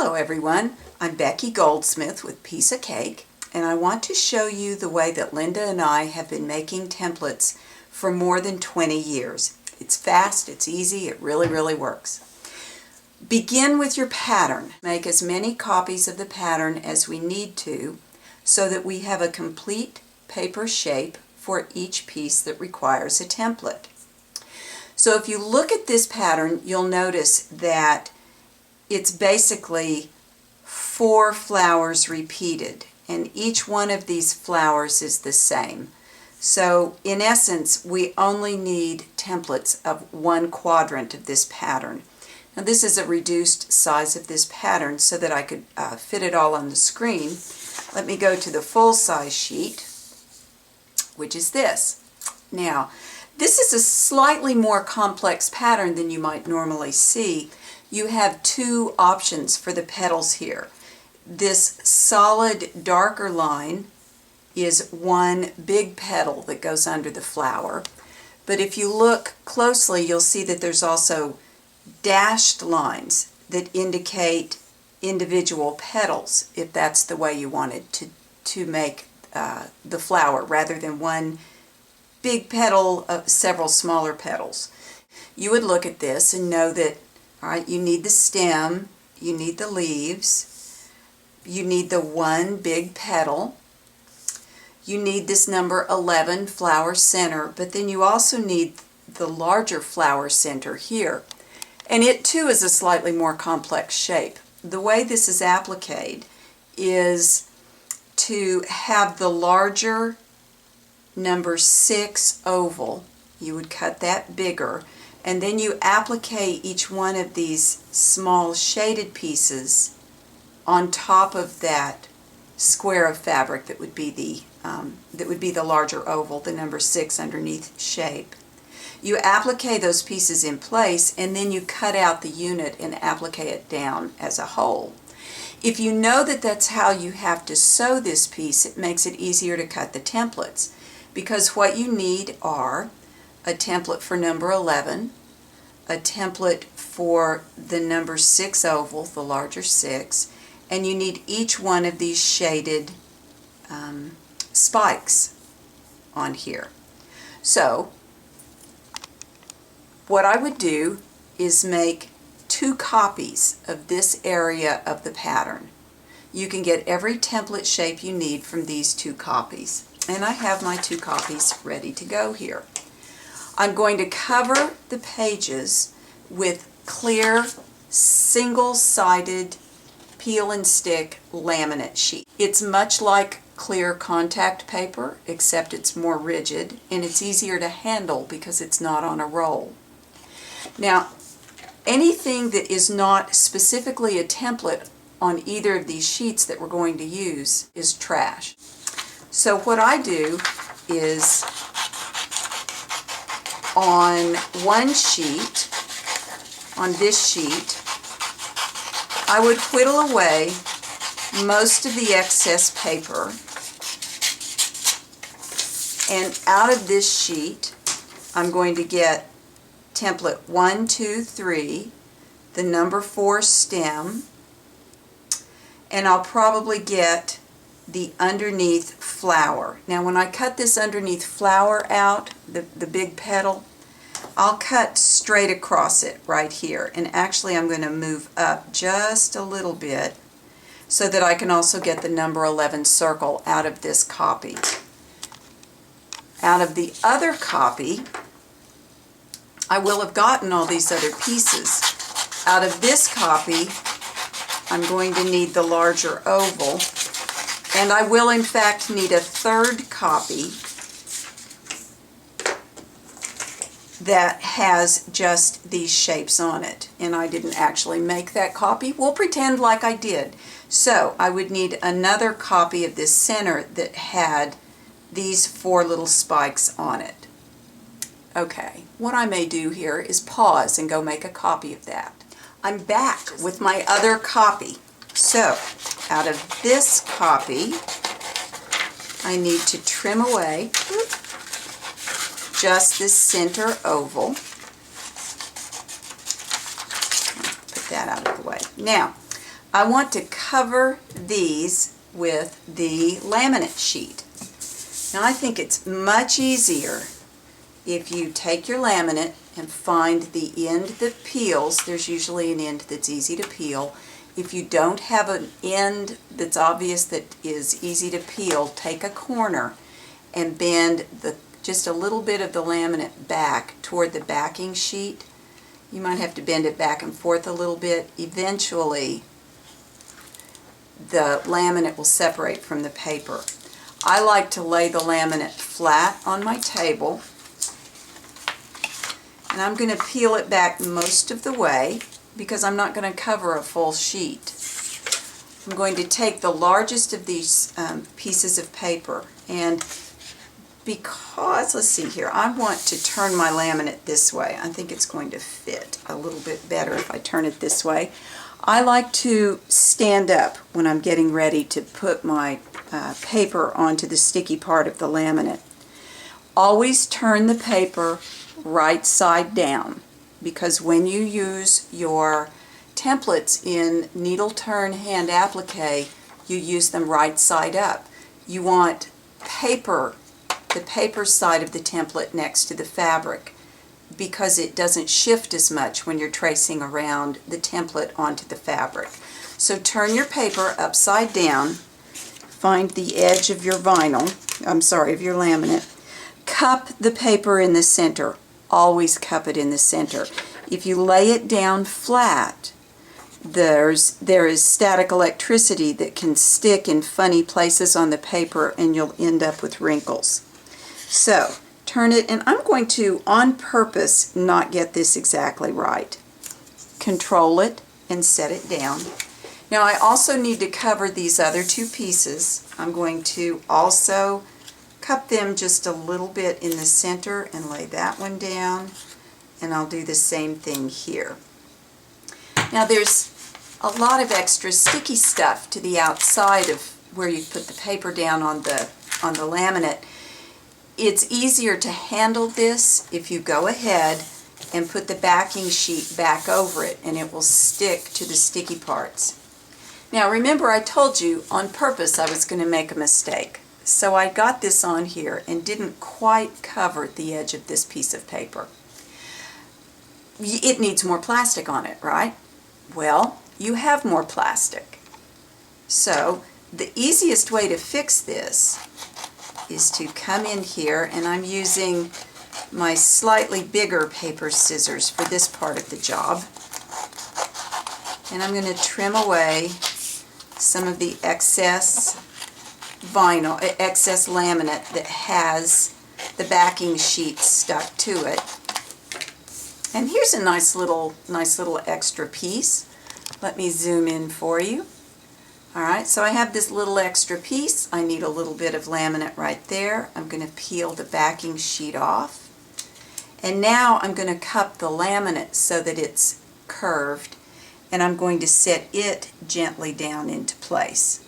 Hello everyone, I'm Becky Goldsmith with Piece of Cake, and I want to show you the way that Linda and I have been making templates for more than 20 years. It's fast, it's easy, it really works. Begin with your pattern. Make as many copies of the pattern as we need to so that we have a complete paper shape for each piece that requires a template. So if you look at this pattern, you'll notice that it's basically 4 flowers repeated, and each one of these flowers is the same. So in essence, we only need templates of 1 quadrant of this pattern. Now this is a reduced size of this pattern so that I could fit it all on the screen. Let me go to the full size sheet, which is this. Now, this is a slightly more complex pattern than you might normally see. You have 2 options for the petals here. This solid darker line is 1 big petal that goes under the flower. But if you look closely, you'll see that there's also dashed lines that indicate individual petals, if that's the way you wanted to make the flower, rather than 1 big petal of several smaller petals. You would look at this and know that, all right, you need the stem, you need the leaves, you need the 1 big petal, you need this number 11 flower center, but then you also need the larger flower center here. And it too is a slightly more complex shape. The way this is appliqued is to have the larger number 6 oval. You would cut that bigger, and then you applique each one of these small shaded pieces on top of that square of fabric that would be the larger oval, the number 6 underneath shape. You applique those pieces in place, and then you cut out the unit and applique it down as a whole. If you know that that's how you have to sew this piece, it makes it easier to cut the templates, because what you need are a template for number 11, a template for the number 6 oval, the larger 6, and you need each one of these shaded spikes on here. So what I would do is make 2 copies of this area of the pattern. You can get every template shape you need from these 2 copies. And I have my 2 copies ready to go here. I'm going to cover the pages with clear, single-sided peel and stick laminate sheet. It's much like clear contact paper, except it's more rigid, and it's easier to handle because it's not on a roll. Now, anything that is not specifically a template on either of these sheets that we're going to use is trash. So what I do is, on one sheet, on this sheet, I would whittle away most of the excess paper, and out of this sheet I'm going to get template 1, 2, 3, the number 4 stem, and I'll probably get the underneath flower. Now when I cut this underneath flower out, the big petal, I'll cut straight across it right here, and actually I'm going to move up just a little bit so that I can also get the number 11 circle out of this copy. Out of the other copy, I will have gotten all these other pieces. Out of this copy, I'm going to need the larger oval, and I will in fact need a 3rd copy that has just these shapes on it. And I didn't actually make that copy. We'll pretend like I did. So I would need another copy of this center that had these 4 little spikes on it. Okay, what I may do here is pause and go make a copy of that. I'm back with my other copy. So, out of this copy, I need to trim away just this center oval. Put that out of the way. Now, I want to cover these with the laminate sheet. Now I think it's much easier if you take your laminate and find the end that peels. There's usually an end that's easy to peel. If you don't have an end that's obvious that is easy to peel, take a corner and bend just a little bit of the laminate back toward the backing sheet. You might have to bend it back and forth a little bit. Eventually, the laminate will separate from the paper. I like to lay the laminate flat on my table, and I'm going to peel it back most of the way because I'm not going to cover a full sheet. I'm going to take the largest of these pieces of paper, and because, let's see here, I want to turn my laminate this way. I think it's going to fit a little bit better if I turn it this way. I like to stand up when I'm getting ready to put my paper onto the sticky part of the laminate. Always turn the paper right side down, because when you use your templates in needle turn hand applique, you use them right side up. You want the paper side of the template next to the fabric, because it doesn't shift as much when you're tracing around the template onto the fabric. So turn your paper upside down, find the edge of your of your laminate, cup the paper in the center. Always cup it in the center. If you lay it down flat, there is static electricity that can stick in funny places on the paper, and you'll end up with wrinkles. So turn it, and I'm going to, on purpose, not get this exactly right. Control it and set it down. Now I also need to cover these other two pieces. I'm going to also cup them just a little bit in the center and lay that one down, and I'll do the same thing here. Now there's a lot of extra sticky stuff to the outside of where you put the paper down on the laminate. It's easier to handle this if you go ahead and put the backing sheet back over it, and it will stick to the sticky parts. Now remember, I told you on purpose I was going to make a mistake. So I got this on here and didn't quite cover the edge of this piece of paper. It needs more plastic on it, right? Well, you have more plastic. So the easiest way to fix this is to come in here, and I'm using my slightly bigger paper scissors for this part of the job. And I'm going to trim away some of the excess laminate that has the backing sheet stuck to it. And here's a nice little extra piece. Let me zoom in for you. Alright, so I have this little extra piece. I need a little bit of laminate right there. I'm going to peel the backing sheet off. And now I'm going to cup the laminate so that it's curved, and I'm going to set it gently down into place,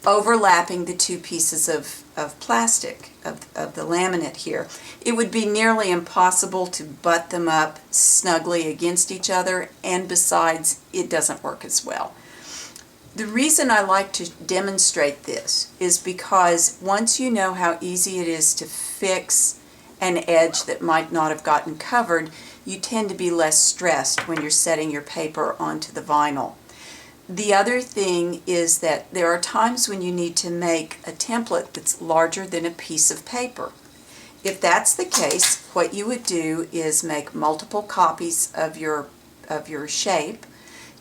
overlapping the two pieces of plastic of the laminate here. It would be nearly impossible to butt them up snugly against each other, and besides, it doesn't work as well. The reason I like to demonstrate this is because once you know how easy it is to fix an edge that might not have gotten covered, you tend to be less stressed when you're setting your paper onto the vinyl. The other thing is that there are times when you need to make a template that's larger than a piece of paper. If that's the case, what you would do is make multiple copies of your shape,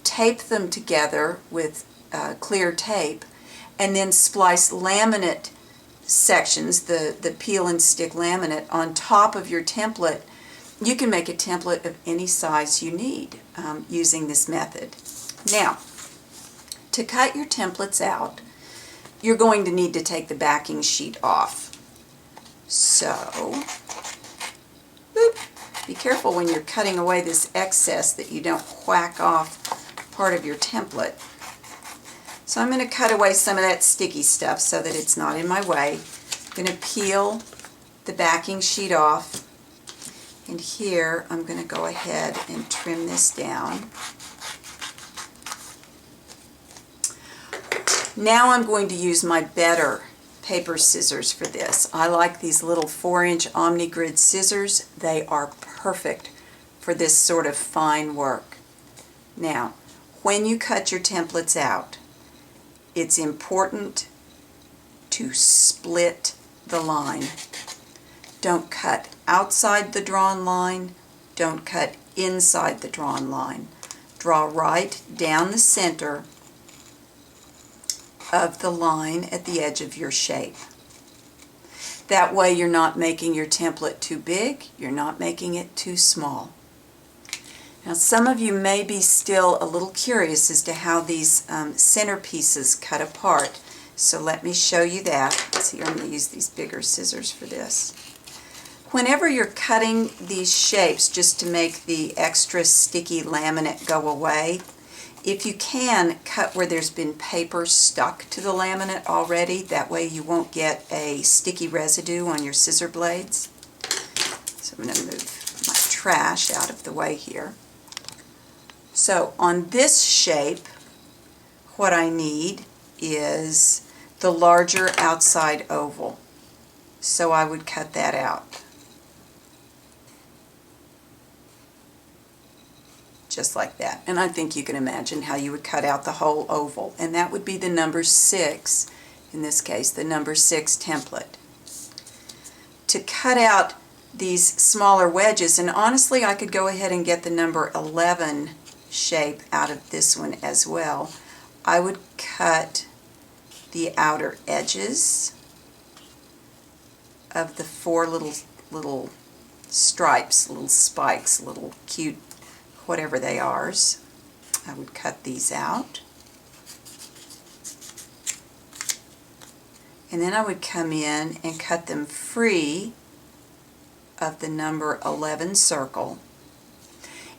tape them together with clear tape, and then splice laminate sections, the peel and stick laminate, on top of your template. You can make a template of any size you need using this method. Now, to cut your templates out, you're going to need to take the backing sheet off. So, be careful when you're cutting away this excess that you don't whack off part of your template. So I'm going to cut away some of that sticky stuff so that it's not in my way. I'm going to peel the backing sheet off, and here I'm going to go ahead and trim this down. Now I'm going to use my better paper scissors for this. I like these little 4-inch Omni-Grid scissors. They are perfect for this sort of fine work. Now, when you cut your templates out, it's important to split the line. Don't cut outside the drawn line. Don't cut inside the drawn line. Draw right down the center of the line at the edge of your shape. That way you're not making your template too big, you're not making it too small. Now some of you may be still a little curious as to how these center pieces cut apart, so let me show you that. Let's see, I'm going to use these bigger scissors for this. Whenever you're cutting these shapes just to make the extra sticky laminate go away, if you can, cut where there's been paper stuck to the laminate already. That way you won't get a sticky residue on your scissor blades. So I'm going to move my trash out of the way here. So on this shape, what I need is the larger outside oval. So I would cut that out. Just like that. And I think you can imagine how you would cut out the whole oval. And that would be the number 6, in this case, the number 6 template. To cut out these smaller wedges, and honestly I could go ahead and get the number 11 shape out of this one as well, I would cut the outer edges of the 4 little stripes, little spikes, little cute whatever they are. I would cut these out. And then I would come in and cut them free of the number 11 circle.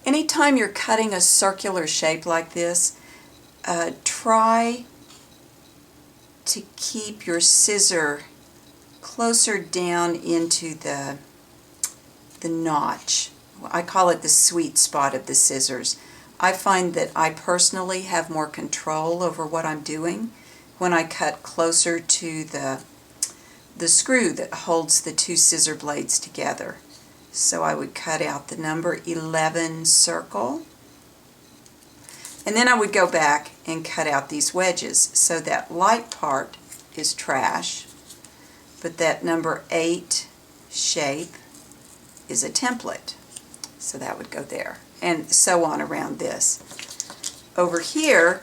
Anytime you're cutting a circular shape like this, try to keep your scissor closer down into the notch. I call it the sweet spot of the scissors. I find that I personally have more control over what I'm doing when I cut closer to the screw that holds the 2 scissor blades together. So I would cut out the number 11 circle, and then I would go back and cut out these wedges. So that light part is trash, but that number 8 shape is a template. So that would go there, and so on around this. Over here,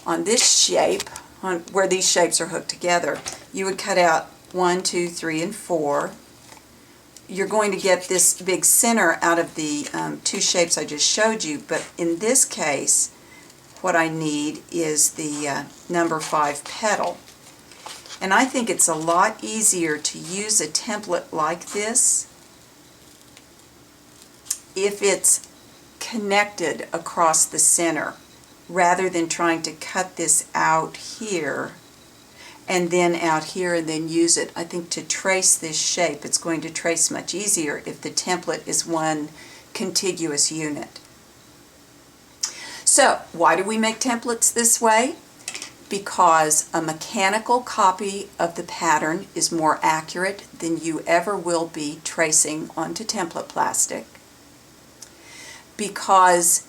on this shape, on where these shapes are hooked together, you would cut out 1, 2, 3, and 4. You're going to get this big center out of the 2 shapes I just showed you, but in this case, what I need is the number 5 petal. And I think it's a lot easier to use a template like this if it's connected across the center, rather than trying to cut this out here and then out here and then use it. I think to trace this shape, it's going to trace much easier if the template is one contiguous unit. So why do we make templates this way? Because a mechanical copy of the pattern is more accurate than you ever will be tracing onto template plastic. Because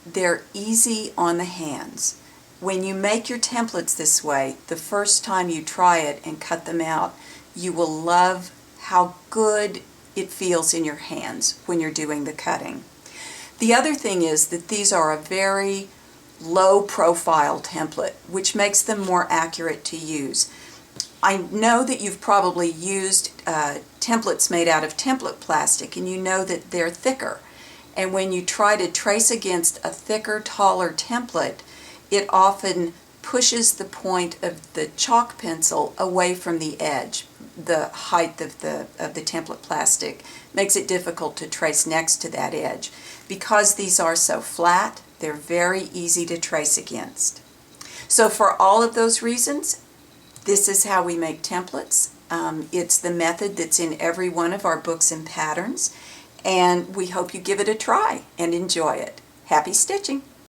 they're easy on the hands. When you make your templates this way, the first time you try it and cut them out, you will love how good it feels in your hands when you're doing the cutting. The other thing is that these are a very low profile template, which makes them more accurate to use. I know that you've probably used templates made out of template plastic, and you know that they're thicker. And when you try to trace against a thicker, taller template, it often pushes the point of the chalk pencil away from the edge. The height of the template plastic makes it difficult to trace next to that edge. Because these are so flat, they're very easy to trace against. So for all of those reasons, this is how we make templates. It's the method that's in every one of our books and patterns, and we hope you give it a try and enjoy it. Happy stitching!